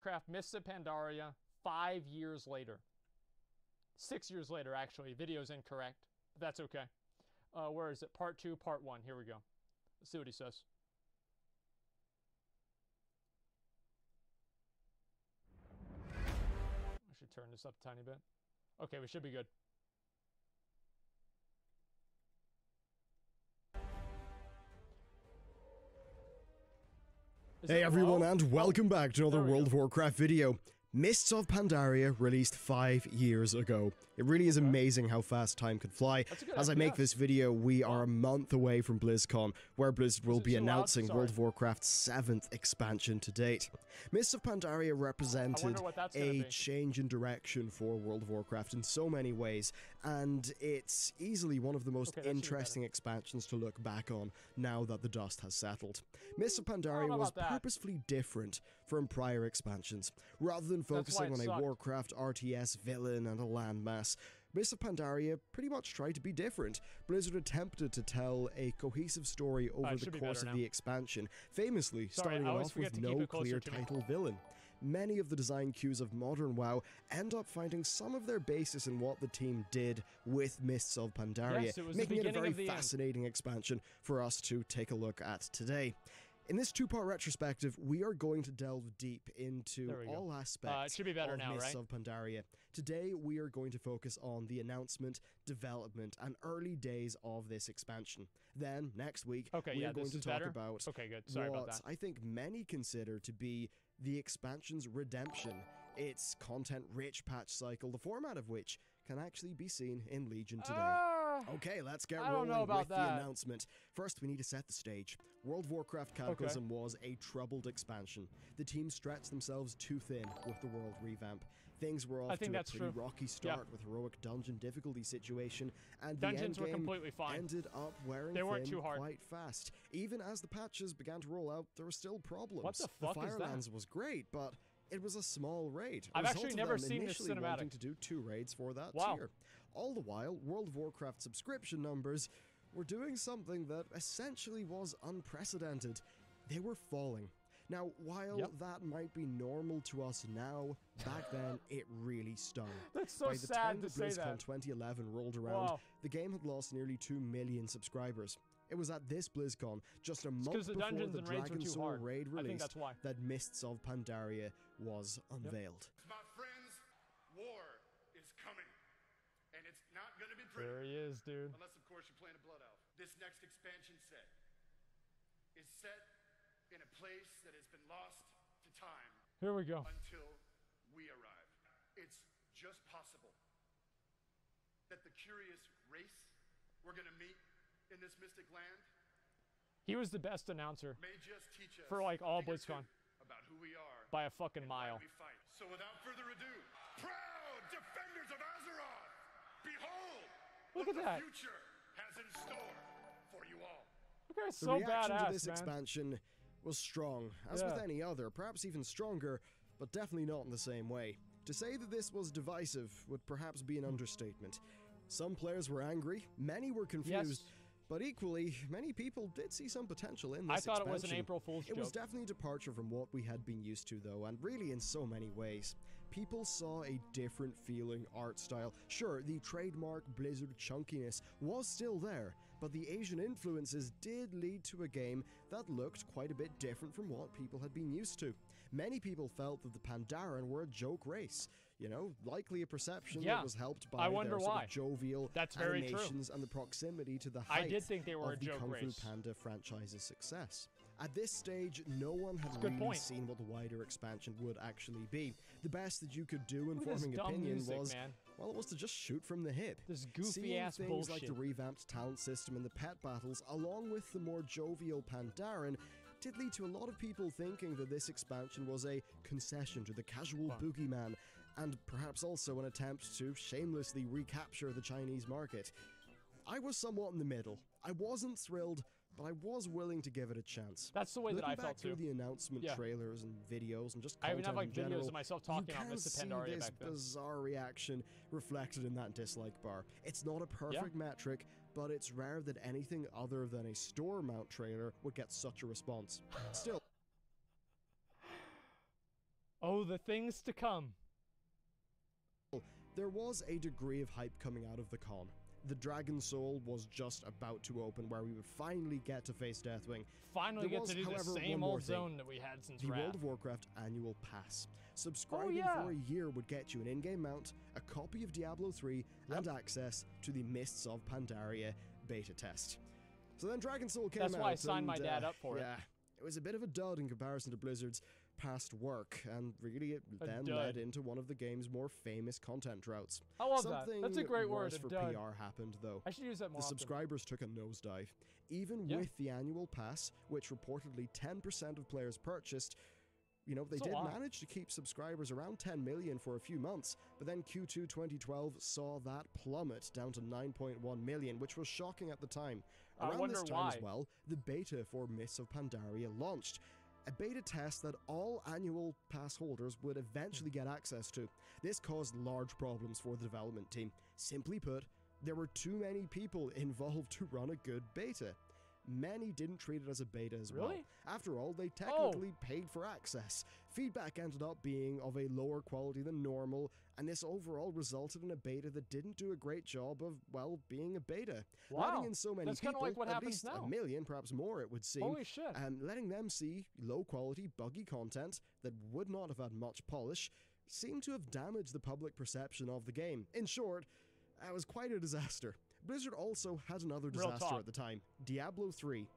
Warcraft Mist of Pandaria 5 years later. 6 years later, actually. Video's incorrect, but that's okay. Where is it? Part 2, Part 1. Here we go. Let's see what he says. I should turn this up a tiny bit. Okay, we should be good. Hey everyone, and welcome back to another World of Warcraft video. Mists of Pandaria released 5 years ago. It really is amazing how fast time could fly. As I make this video, we are a month away from BlizzCon, where Blizzard will be announcing World of Warcraft's 7th expansion to date. Mists of Pandaria represented a change in direction for World of Warcraft in so many ways, and it's easily one of the most interesting expansions to look back on now that the dust has settled. Mists of Pandaria was purposefully different from prior expansions. Rather than focusing on a Warcraft RTS villain and a landmass, Mist of Pandaria pretty much tried to be different. Blizzard attempted to tell a cohesive story over the course of the expansion, famously starting off with no clear title villain. Many of the design cues of modern WoW end up finding some of their basis in what the team did with Mists of Pandaria, making it a very fascinating expansion for us to take a look at today. In this two-part retrospective, we are going to delve deep into all aspects of Mists of Pandaria. Today, we are going to focus on the announcement, development, and early days of this expansion. Then, next week, we are going to talk about what I think many consider to be the expansion's redemption, its content-rich patch cycle, the format of which can actually be seen in Legion today. Okay, let's get rolling with the announcement. First, we need to set the stage. World of Warcraft Cataclysm was a troubled expansion. The team stretched themselves too thin with the world revamp. Things were off to a pretty rocky start with heroic dungeon difficulty situation, and the endgame ended up wearing thin quite fast. Even as the patches began to roll out, there were still problems. What the fuck is that? The Firelands was great, but it was a small raid. I've actually never seen this cinematic. Wanting to do 2 raids for that tier. All the while, World of Warcraft subscription numbers were doing something that essentially was unprecedented. They were falling. Now, while that might be normal to us now, back then it really stung. That's so sad to say that. By the time the BlizzCon 2011 rolled around, the game had lost nearly 2 million subscribers. It was at this BlizzCon, just a month before the Dragon Soul raid released, that Mists of Pandaria was unveiled. My friends, war is coming. And it's not going to be pretty. There he is, dude. Unless, of course, you're playing a Blood Elf. This next expansion set is set in a place that has been lost to time. Here we go. Until we arrive. It's just possible that the curious race we're going to meet in this mystic land, he was the best announcer may just teach us for like all BlizzCon about who we are by a fucking mile. So without further ado, proud defenders of Azeroth, behold what the future has in store for you all. Okay, so the reaction badass, to this expansion was strong, as with any other, perhaps even stronger, but definitely not in the same way. To say that this was divisive would perhaps be an understatement. Some players were angry, many were confused, but equally, many people did see some potential in this expansion. I thought it was an April Fool's joke. It was definitely a departure from what we had been used to, though, and really in so many ways. People saw a different feeling art style. Sure, the trademark Blizzard chunkiness was still there, but the Asian influences did lead to a game that looked quite a bit different from what people had been used to. Many people felt that the Pandaren were a joke race. You know, likely a perception that was helped by their sort of jovial animations and the proximity to the height of the Kung Fu Panda franchise's success. At this stage, no one had really seen what the wider expansion would actually be. The best that you could do in forming opinion was, well, it was to just shoot from the hip. This goofy-ass bullshit. Things like the revamped talent system and the pet battles, along with the more jovial Pandaren, did lead to a lot of people thinking that this expansion was a concession to the casual boogeyman, and perhaps also an attempt to shamelessly recapture the Chinese market. I was somewhat in the middle. I wasn't thrilled, but I was willing to give it a chance. That's the way that I felt too. Looking back through the announcement trailers and videos and just content I even have like in general, videos of myself talking on Mist of Pandaria this back then. Bizarre reaction reflected in that dislike bar. It's not a perfect metric, but it's rare that anything other than a store mount trailer would get such a response. Still. Oh, Oh, the things to come. There was a degree of hype coming out of the con. The Dragon Soul was just about to open, where we would finally get to face Deathwing. Finally get to do the however, same old zone that we had since the Wrath. World of Warcraft annual pass. Subscribing for a year would get you an in-game mount, a copy of Diablo 3, and access to the Mists of Pandaria beta test. So then Dragon Soul came out. That's why I signed my dad up for it. Yeah, it was a bit of a dud in comparison to Blizzard's past work, and really it then led into one of the game's more famous content droughts. I love Something that. That's a great word, worse a for dud. PR happened, though. I should use that more The often. subscribers took a nosedive. Even with the annual pass, which reportedly 10% of players purchased, you know, they did manage to keep subscribers around 10 million for a few months, but then Q2 2012 saw that plummet down to 9.1 million, which was shocking at the time. Around this time as well, the beta for Mists of Pandaria launched. A beta test that all annual pass holders would eventually get access to. This caused large problems for the development team. Simply put, there were too many people involved to run a good beta. Many didn't treat it as a beta as well. After all, they technically paid for access. Feedback ended up being of a lower quality than normal, and this overall resulted in a beta that didn't do a great job of, well, being a beta. Letting in so many people, like what at happens least now. a million, perhaps more it would seem, Holy shit. letting them see low-quality, buggy content that would not have had much polish, seemed to have damaged the public perception of the game. In short, it was quite a disaster. Blizzard also had another disaster at the time, Diablo 3.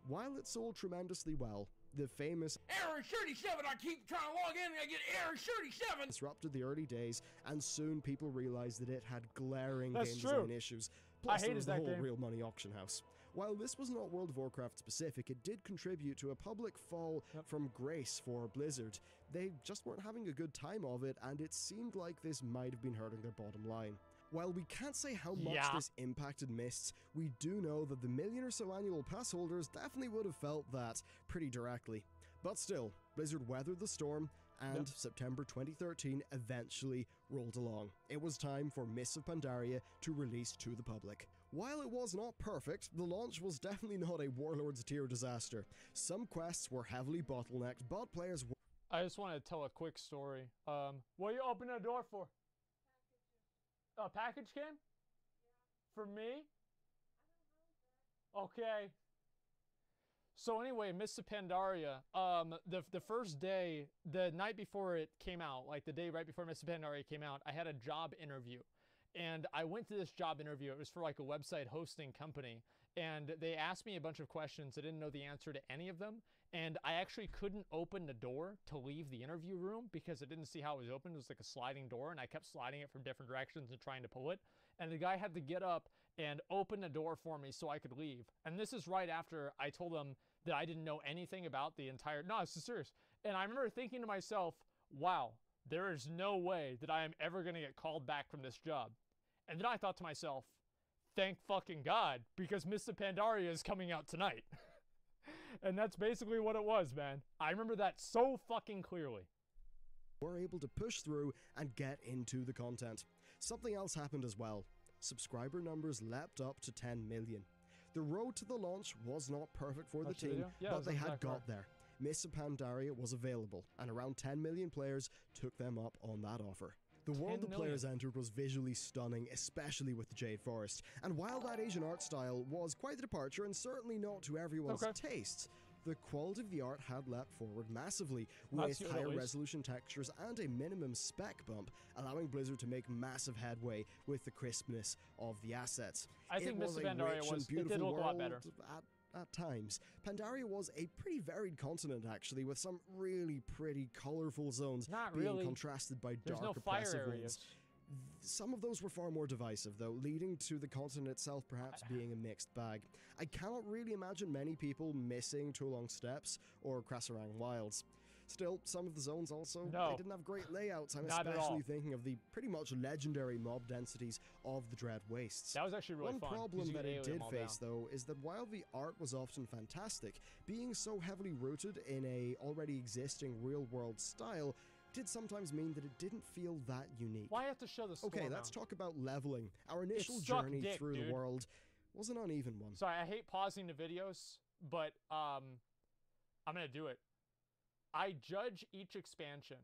While it sold tremendously well, the famous Error 37, I keep trying to log in and I get error 37! disrupted the early days, and soon people realized that it had glaring game design issues. Plus, there was the whole real money auction house. While this was not World of Warcraft specific, it did contribute to a public fall from grace for Blizzard. They just weren't having a good time of it, and it seemed like this might have been hurting their bottom line. While we can't say how much this impacted Mists, we do know that the million or so annual pass holders definitely would have felt that pretty directly. But still, Blizzard weathered the storm, and September 2013 eventually rolled along. It was time for Mists of Pandaria to release to the public. While it was not perfect, the launch was definitely not a Warlords tier disaster. Some quests were heavily bottlenecked, but players were... I just want to tell a quick story. What are you opening the door for? A package came? For me? Okay. So anyway, Mist of Pandaria, the first day, the night before it came out, like the day right before Mist of Pandaria came out, I had a job interview. And I went to this job interview. It was for like a website hosting company. And they asked me a bunch of questions. I didn't know the answer to any of them. And I actually couldn't open the door to leave the interview room because I didn't see how it was open. It was like a sliding door, and I kept sliding it from different directions and trying to pull it. And the guy had to get up and open the door for me so I could leave. And this is right after I told him that I didn't know anything about the entire... No, this is serious. And I remember thinking to myself, wow, there is no way that I am ever going to get called back from this job. And then I thought to myself, thank fucking God, because Mist of Pandaria is coming out tonight. And that's basically what it was, man. I remember that so fucking clearly. Were able to push through and get into the content. Something else happened as well. Subscriber numbers leapt up to 10 million. The road to the launch was not perfect for the team, but they had got there. Mist of Pandaria was available, and around 10 million players took them up on that offer. The world the players entered was visually stunning, especially with the Jade Forest, and while that Asian art style was quite the departure and certainly not to everyone's tastes, the quality of the art had leapt forward massively, with higher resolution textures and a minimum spec bump, allowing Blizzard to make massive headway with the crispness of the assets. I think Mist of Pandaria it did look a lot better. At times. Pandaria was a pretty varied continent, actually, with some really pretty colorful zones being contrasted by dark, oppressive ones. Some of those were far more divisive, though, leading to the continent itself perhaps being a mixed bag. I cannot really imagine many people missing Tulong Steppes or Krasarang Wilds. Still, some of the zones also, they didn't have great layouts. I'm especially thinking of the pretty much legendary mob densities of the Dread Wastes. That was actually really fun. One problem that it did face, though, is that while the art was often fantastic, being so heavily rooted in a already existing real-world style did sometimes mean that it didn't feel that unique. Why have to show the storm? Okay, let's talk about leveling. Our initial journey through the world was an uneven one. Sorry, I hate pausing the videos, but I'm gonna do it. I judge each expansion.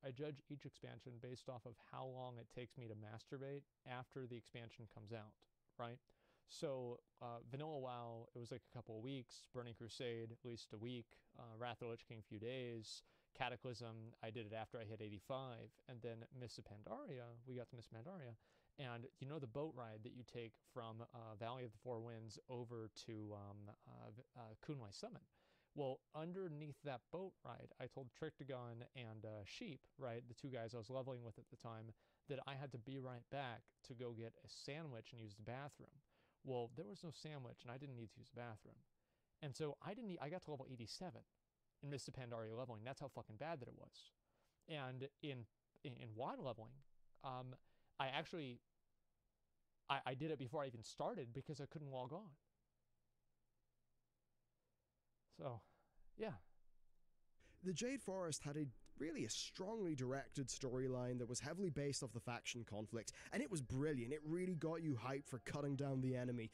judge each expansion based off of how long it takes me to masturbate after the expansion comes out, right? So Vanilla WoW, it was like a couple of weeks. Burning Crusade, at least a week. Wrath of the Lich King, a few days. Cataclysm, I did it after I hit 85. And then Mist of Pandaria, we got to Mist of Pandaria. And you know the boat ride that you take from Valley of the Four Winds over to Kunlai Summit? Well, underneath that boat ride, I told Trictagon and Sheep, right, the two guys I was leveling with at the time, that I had to be right back to go get a sandwich and use the bathroom. Well, there was no sandwich, and I didn't need to use the bathroom. And so I got to level 87 in Mist of Pandaria leveling. That's how fucking bad that it was. And in WoD leveling, I actually did it before I even started because I couldn't log on. So, yeah. The Jade Forest had really a strongly directed storyline that was heavily based off the faction conflict, and it was brilliant. It really got you hyped for cutting down the enemy,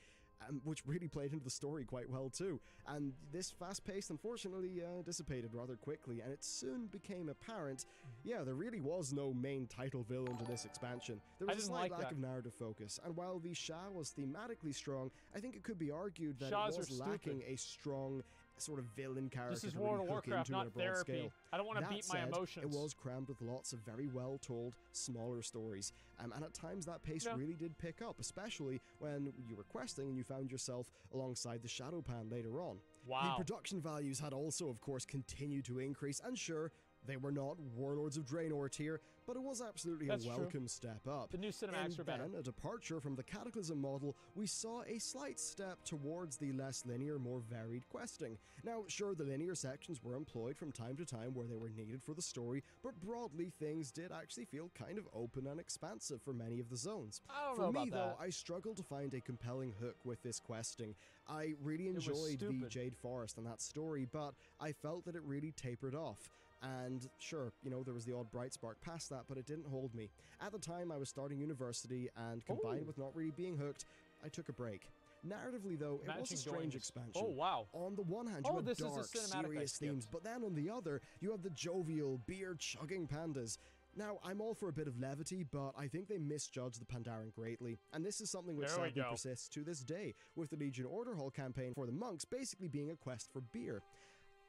which really played into the story quite well too. And this fast pace unfortunately dissipated rather quickly, and it soon became apparent, yeah, there really was no main title villain to this expansion. There was a slight lack of narrative focus, and while the Shah was thematically strong, I think it could be argued that it was lacking a strong sort of villain character. This is to World really of Warcraft, not therapy. Scale. I don't want to beat my emotions. It was crammed with lots of very well told, smaller stories. And at times that pace really did pick up, especially when you were questing and you found yourself alongside the Shadowpan later on. Wow. The production values had also, of course, continued to increase, and sure, they were not Warlords of Draenor tier, but it was absolutely a welcome step up. The new cinematics were better. And then, a departure from the Cataclysm model, we saw a slight step towards the less linear, more varied questing. Now, sure, the linear sections were employed from time to time where they were needed for the story, but broadly, things did actually feel kind of open and expansive for many of the zones. For me, though, I struggled to find a compelling hook with this questing. I really enjoyed the Jade Forest and that story, but I felt that it really tapered off. And sure, you know, there was the odd bright spark past that, but it didn't hold me. At the time, I was starting university, and combined with not really being hooked, I took a break. Narratively, though, it was a strange expansion. Oh, wow. On the one hand, you had dark, serious themes, but then on the other, you have the jovial, beer-chugging pandas. Now, I'm all for a bit of levity, but I think they misjudged the Pandaren greatly, and this is something which sadly persists to this day, with the Legion Order Hall campaign for the monks basically being a quest for beer.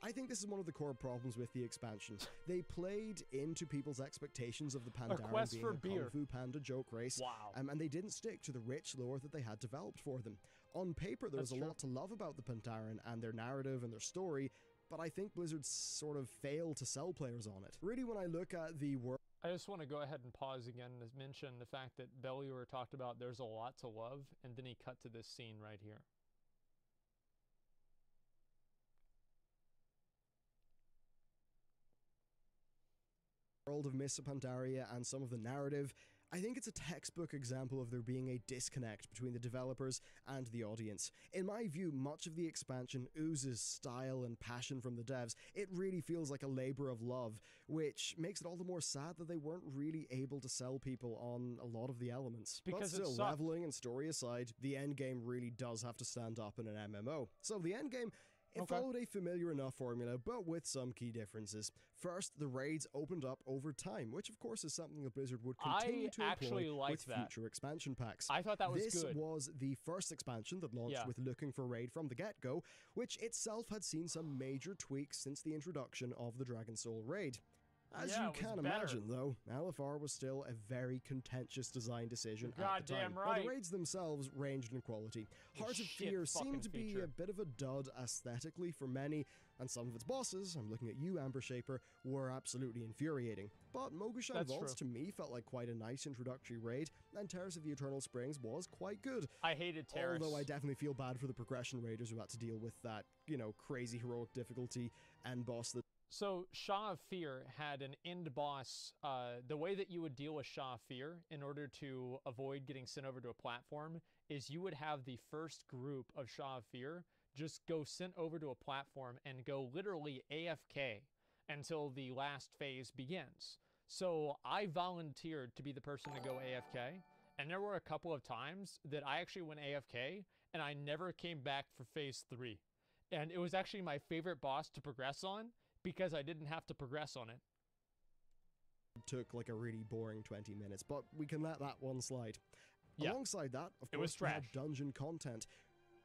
I think this is one of the core problems with the expansion. They played into people's expectations of the Pandaren being a Kung Fu Panda joke race, and they didn't stick to the rich lore that they had developed for them. On paper, there was a lot to love about the Pandaren and their narrative and their story, but I think Blizzard sort of failed to sell players on it. Really, when I look at the world... I just want to go ahead and pause again to mention the fact that Bellular talked about there's a lot to love, and then he cut to this scene right here. World of Mist of Pandaria and some of the narrative, I think it's a textbook example of there being a disconnect between the developers and the audience. In my view, much of the expansion oozes style and passion from the devs. It really feels like a labor of love, which makes it all the more sad that they weren't really able to sell people on a lot of the elements. But still, leveling and story aside, the endgame really does have to stand up in an MMO. So the endgame... It followed a familiar enough formula, but with some key differences. First, the raids opened up over time, which of course is something that Blizzard would continue to employ with future expansion packs. I thought that was good. This was was the first expansion that launched with Looking for Raid from the get-go, which itself had seen some major tweaks since the introduction of the Dragon Soul raid. As you can imagine, though, LFR was still a very contentious design decision at the time. While the raids themselves ranged in quality, Heart of Fear seemed to be a bit of a dud aesthetically for many, and some of its bosses, I'm looking at you, Amber Shaper, were absolutely infuriating. But Mogushan Vaults to me felt like quite a nice introductory raid, and Terrace of the Eternal Springs was quite good. I hated Terrace. Although I definitely feel bad for the progression raiders who had to deal with that, you know, crazy heroic difficulty and boss that... So, Shah of Fear had an end boss. The way that you would deal with Shah of Fear in order to avoid getting sent over to a platform is you would have the first group of Shah of Fear just go sent over to a platform and go literally AFK until the last phase begins. So, I volunteered to be the person to go AFK, and there were a couple of times that I actually went AFK, and I never came back for phase 3. And it was actually my favorite boss to progress on, because I didn't have to progress on it. took like a really boring 20 minutes, but we can let that one slide. Yeah. Alongside that, of It was course, we had trash. dungeon content,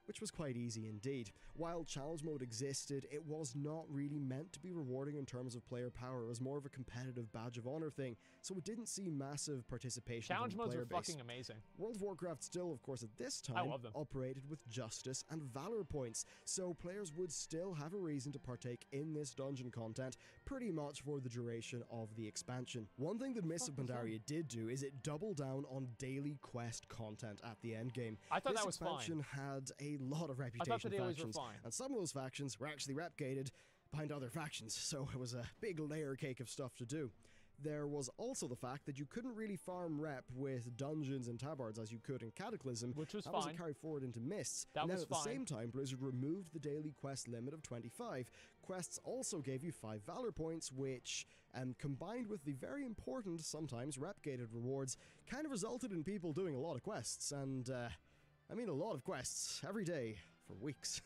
which was quite easy indeed. While challenge mode existed, it was not really meant to be rewarding in terms of player power. It was more of a competitive badge of honor thing, so it didn't see massive participation Challenge from the modes player are base. fucking amazing. World of Warcraft still, of course, at this time, love them. operated with justice and valor points, so players would still have a reason to partake in this dungeon content pretty much for the duration of the expansion. One thing that Mist of Pandaria did do is it doubled down on daily quest content at the endgame. I thought this that was fine. expansion had a lot of reputation I thought the dailies were factions, fine. and some of those factions were actually rep-gated behind other factions, so it was a big layer cake of stuff to do. There was also the fact that you couldn't really farm rep with dungeons and tabards as you could in Cataclysm, Which was that fine. wasn't carried forward into Mists. That and then was at the fine. same time, Blizzard removed the daily quest limit of 25. Quests also gave you 5 Valor points, which, combined with the very important, sometimes rep-gated rewards, kind of resulted in people doing a lot of quests, and, I mean a lot of quests, every day, for weeks.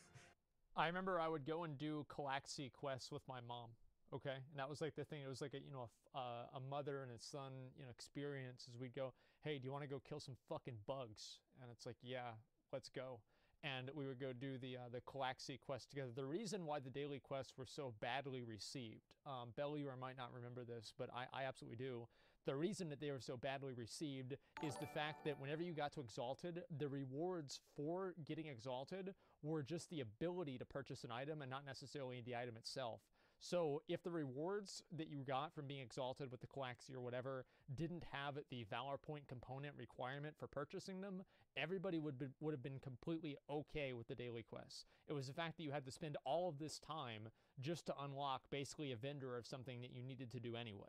I remember I would go and do Calaxy quests with my mom. Okay, and that was like the thing. It was like a mother and a son experience. As we'd go, hey, do you want to go kill some fucking bugs? And it's like, yeah, let's go. And we would go do the Calaxy quest together. The reason why the daily quests were so badly received, Bellular might not remember this, but I absolutely do. The reason that they were so badly received is the fact that whenever you got to Exalted, the rewards for getting Exalted were just the ability to purchase an item and not necessarily the item itself. So if the rewards that you got from being Exalted with the Calaxy or whatever didn't have the Valor Point component requirement for purchasing them, everybody would have been completely okay with the daily quests. It was the fact that you had to spend all of this time just to unlock basically a vendor of something that you needed to do anyway.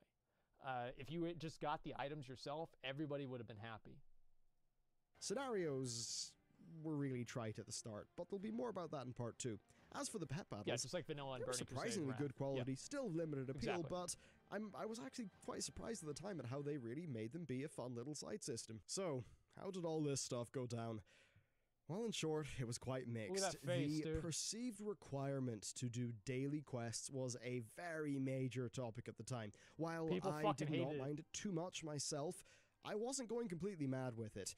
If you just got the items yourself, everybody would have been happy. Scenarios were really trite at the start, but there'll be more about that in part 2. As for the pet battles, Yeah, just like vanilla and they were Burning surprisingly Crusade good quality, Yeah. still limited appeal, Exactly. but I was actually quite surprised at the time at how they really made them be a fun little side system. So, how did all this stuff go down? Well, in short, it was quite mixed. that face, the dude. perceived requirement to do daily quests was a very major topic at the time. While People I fucking did not hated it. mind it too much myself, I wasn't going completely mad with it.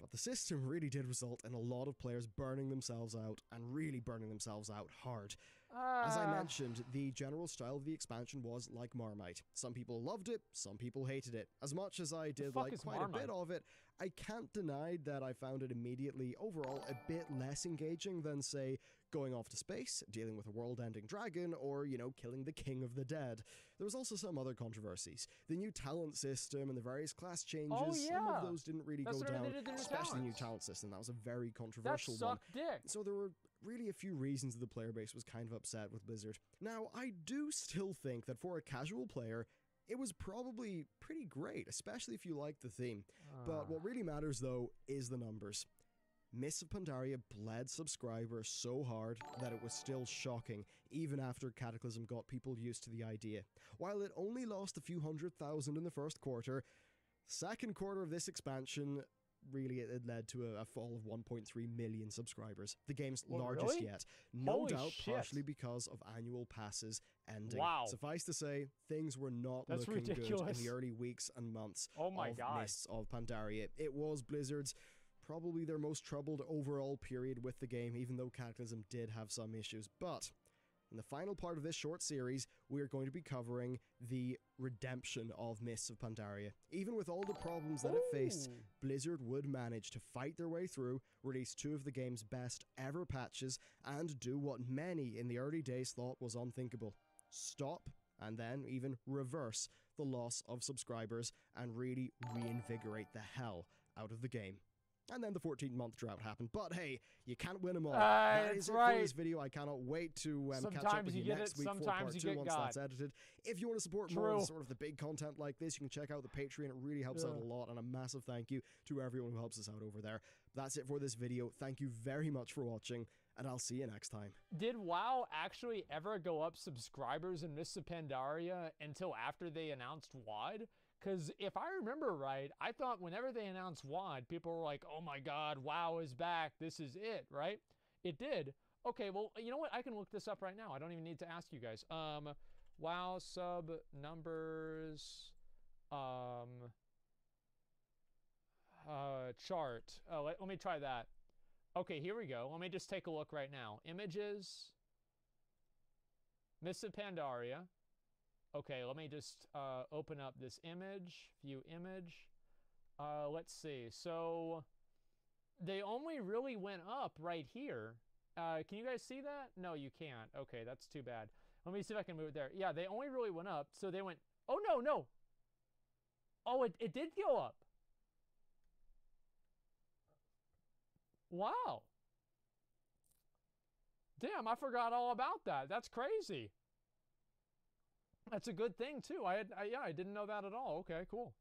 But the system really did result in a lot of players burning themselves out, and really burning themselves out hard. As I mentioned, the general style of the expansion was like Marmite. Some people loved it, some people hated it. As much as I did fuck like is quite Marmite? a bit of it, I can't deny that I found it immediately, overall, a bit less engaging than, say, going off to space, dealing with a world-ending dragon, or, killing the king of the dead. There was also some other controversies. The new talent system and the various class changes, Oh, some yeah. of those didn't really That's go whenever down, they did the new especially the new talents. talent system. That was a very That controversial one. sucked dick. So there were really a few reasons the player base was kind of upset with Blizzard. Now, I do still think that for a casual player, it was probably pretty great, especially if you like the theme. But what really matters, though, is the numbers. Mist of Pandaria bled subscribers so hard that it was still shocking, even after Cataclysm got people used to the idea. While it only lost a few 100,000 in the first quarter, second quarter of this expansion, really it led to a fall of 1.3 million subscribers, the game's What, largest really? yet. No Holy doubt shit. partially because of annual passes ending. Wow. Suffice to say, things were not That's looking good ridiculous. in the early weeks and months Oh my of God. Mists of Pandaria. It was Blizzard's probably their most troubled overall period with the game, even though Cataclysm did have some issues. But in the final part of this short series, we are going to be covering the redemption of Mists of Pandaria. Even with all the problems that it faced, Ooh. Blizzard would manage to fight their way through, release 2 of the game's best ever patches, and do what many in the early days thought was unthinkable. Stop, and then even reverse, the loss of subscribers and really reinvigorate the hell out of the game. And then the 14-month drought happened. But hey, you can't win them all. That That's is it for right. this video. I cannot wait to catch up Sometimes with you you get next it, week for sometimes part you 2 get once God. that's edited. If you want to support more of True. sort of the big content like this, you can check out the Patreon. It really helps out a lot. And a massive thank you to everyone who helps us out over there. That's it for this video. Thank you very much for watching, and I'll see you next time. Did WoW actually ever go up subscribers in Mist of Pandaria until after they announced WoD? Because if I remember right, I thought whenever they announced WoD, people were like, oh my God, WoW is back. This is it, right? It did. Okay, well, you know what? I can look this up right now. I don't even need to ask you guys. WoW sub numbers chart. Let me try that. Okay, here we go. Let me just take a look right now. Images. Mist of Pandaria. Okay, let me just open up this image. View image. Let's see. So they only really went up right here. Can you guys see that? No, you can't. Okay, that's too bad. Let me see if I can move it there. Yeah, they only really went up. So they went, oh, no, no. Oh, it did go up. Wow. Damn, I forgot all about that. That's crazy. That's a good thing too. Yeah, I didn't know that at all. Okay, cool.